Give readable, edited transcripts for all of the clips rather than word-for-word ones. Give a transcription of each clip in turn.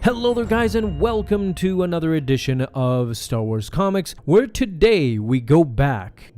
Hello there guys, and welcome to another edition of Star Wars Comics, where today we go back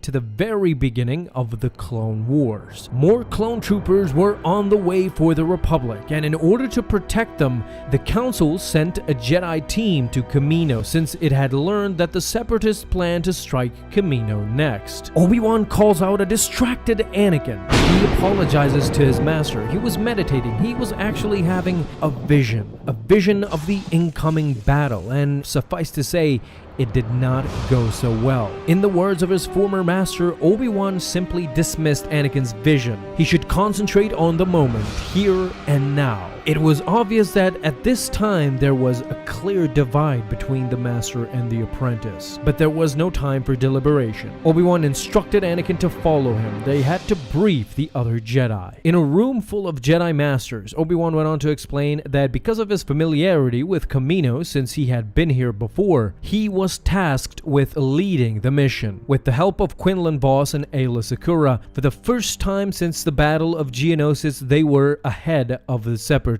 to the very beginning of the Clone Wars. More clone troopers were on the way for the Republic, and in order to protect them, the Council sent a Jedi team to Kamino since it had learned that the Separatists planned to strike Kamino next. Obi Wan calls out a distracted Anakin. He apologizes to his master. He was meditating. He was actually having a vision of the incoming battle, and suffice to say, it did not go so well. In the words of his former master, Obi-Wan simply dismissed Anakin's vision. He should concentrate on the moment, here and now. It was obvious that at this time there was a clear divide between the master and the apprentice, but there was no time for deliberation. Obi-Wan instructed Anakin to follow him. They had to brief the other Jedi. In a room full of Jedi Masters, Obi-Wan went on to explain that because of his familiarity with Kamino since he had been here before, he was tasked with leading the mission. With the help of Quinlan Vos and Aayla Secura, for the first time since the Battle of Geonosis, they were ahead of the Separatists.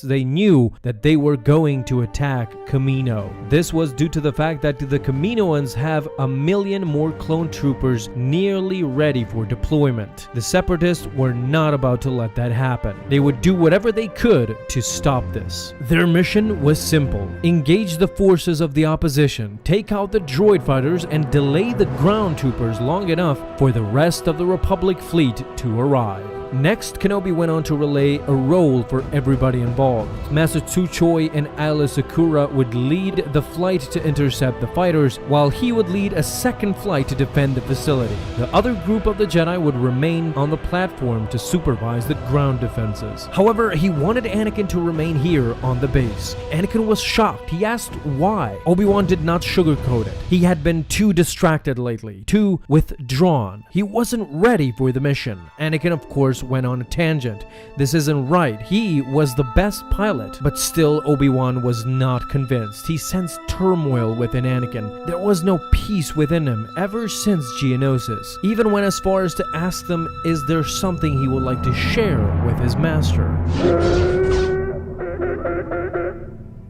They knew that they were going to attack Kamino. This was due to the fact that the Kaminoans have 1 million more clone troopers nearly ready for deployment. The Separatists were not about to let that happen. They would do whatever they could to stop this. Their mission was simple: engage the forces of the opposition, take out the droid fighters, and delay the ground troopers long enough for the rest of the Republic fleet to arrive. Next, Kenobi went on to relay a role for everybody involved. Master Tsuchoi and Aayla Secura would lead the flight to intercept the fighters, while he would lead a second flight to defend the facility. The other group of the Jedi would remain on the platform to supervise the ground defenses. However, he wanted Anakin to remain here on the base. Anakin was shocked. He asked why. Obi-Wan did not sugarcoat it. He had been too distracted lately, too withdrawn. He wasn't ready for the mission. Anakin, of course, went on a tangent. This isn't right. He was the best pilot, but still Obi-Wan was not convinced. He sensed turmoil within Anakin. There was no peace within him ever since Geonosis. Even went as far as to ask them, is there something he would like to share with his master?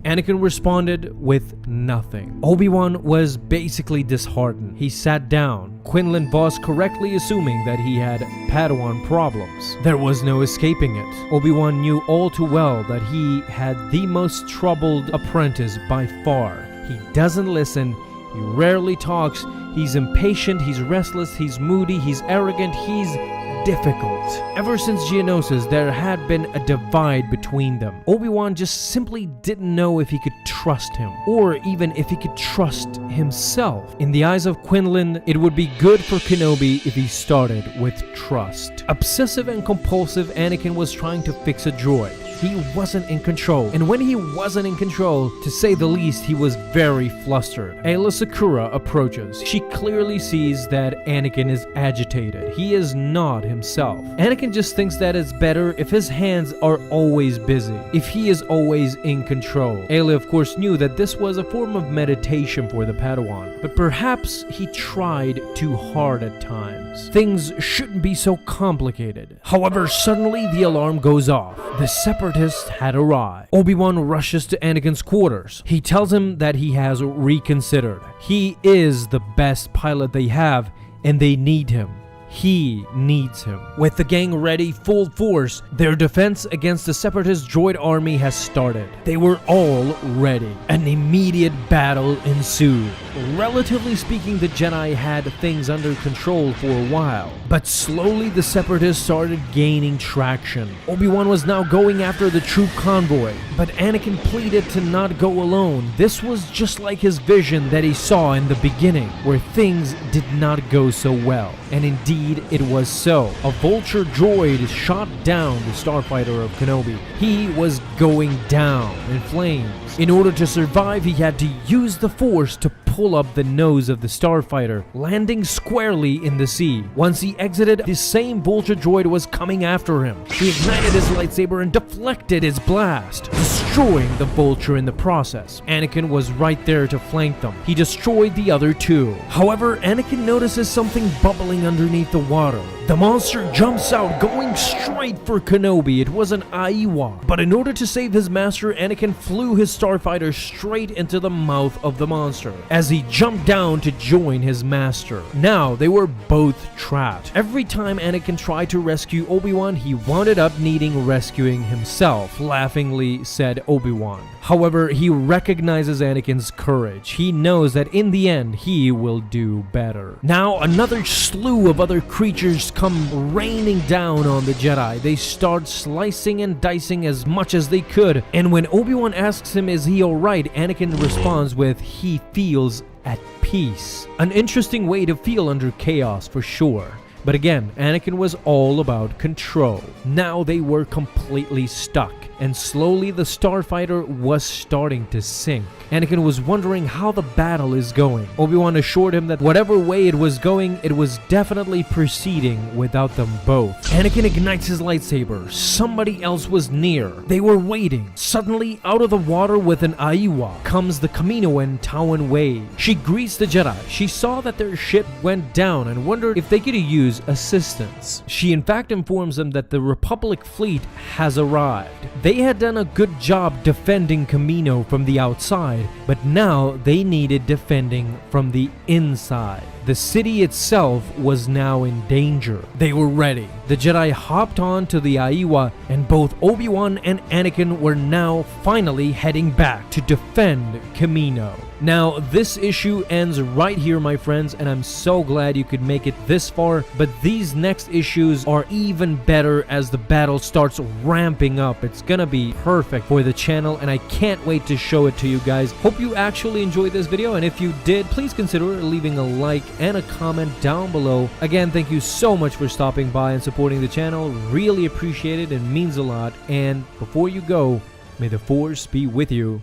Anakin responded with nothing. Obi-Wan was basically disheartened. He sat down, Quinlan Vos correctly assuming that he had Padawan problems. There was no escaping it. Obi-Wan knew all too well that he had the most troubled apprentice by far. He doesn't listen, he rarely talks, he's impatient, he's restless, he's moody, he's arrogant, he's difficult. Ever since Geonosis, there had been a divide between them. Obi-Wan just simply didn't know if he could trust him, or even if he could trust himself. In the eyes of Quinlan, it would be good for Kenobi if he started with trust. Obsessive and compulsive, Anakin was trying to fix a droid. He wasn't in control, and when he wasn't in control, to say the least, he was very flustered. Aayla Secura approaches. She clearly sees that Anakin is agitated. He is not himself. Anakin just thinks that it's better if his hands are always busy, if he is always in control. Aayla, of course, knew that this was a form of meditation for the Padawan, but perhaps he tried too hard at times. Things shouldn't be so complicated. However, suddenly the alarm goes off. The Separatists had arrived. Obi-Wan rushes to Anakin's quarters. He tells him that he has reconsidered. He is the best pilot they have, and they need him. He needs him. With the gang ready, full force, their defense against the Separatist droid army has started. They were all ready. An immediate battle ensued. Relatively speaking, the Jedi had things under control for a while, but slowly the Separatists started gaining traction. Obi-Wan was now going after the troop convoy, but Anakin pleaded to not go alone. This was just like his vision that he saw in the beginning, where things did not go so well. And indeed, it was so. A vulture droid shot down the starfighter of Kenobi. He was going down in flames. In order to survive, he had to use the Force to pull up the nose of the starfighter, landing squarely in the sea. Once he exited, the same vulture droid was coming after him. He ignited his lightsaber and deflected his blast, destroying the vulture in the process. Anakin was right there to flank them. He destroyed the other two. However, Anakin notices something bubbling underneath the water. The monster jumps out, going straight for Kenobi. It was an Iowa. But in order to save his master, Anakin flew his starfighter straight into the mouth of the monster as he jumped down to join his master. Now, they were both trapped. Every time Anakin tried to rescue Obi-Wan, he wound up needing rescuing himself, laughingly said Obi-Wan. However, he recognizes Anakin's courage. He knows that in the end, he will do better. Now, another slew of other creatures come raining down on the Jedi. They start slicing and dicing as much as they could. And when Obi-Wan asks him, is he alright? Anakin responds with, he feels at peace. An interesting way to feel under chaos for sure. But again, Anakin was all about control. Now they were completely stuck, and slowly the starfighter was starting to sink. Anakin was wondering how the battle is going. Obi-Wan assured him that whatever way it was going, it was definitely proceeding without them both. Anakin ignites his lightsaber. Somebody else was near. They were waiting. Suddenly, out of the water with an Iowa comes the Kamino and Tawan Wei. She greets the Jedi. She saw that their ship went down and wondered if they could use assistance. She in fact informs them that the Republic fleet has arrived. They had done a good job defending Kamino from the outside, but now they needed defending from the inside. The city itself was now in danger. They were ready. The Jedi hopped on to the Iowa, and both Obi-Wan and Anakin were now finally heading back to defend Kamino. Now, this issue ends right here, my friends, and I'm so glad you could make it this far, but these next issues are even better as the battle starts ramping up. It's gonna be perfect for the channel, and I can't wait to show it to you guys. Hope you actually enjoyed this video, and if you did, please consider leaving a like and a comment down below. Again, thank you so much for stopping by and supporting the channel. Really appreciate it. It means a lot. And before you go, may the Force be with you.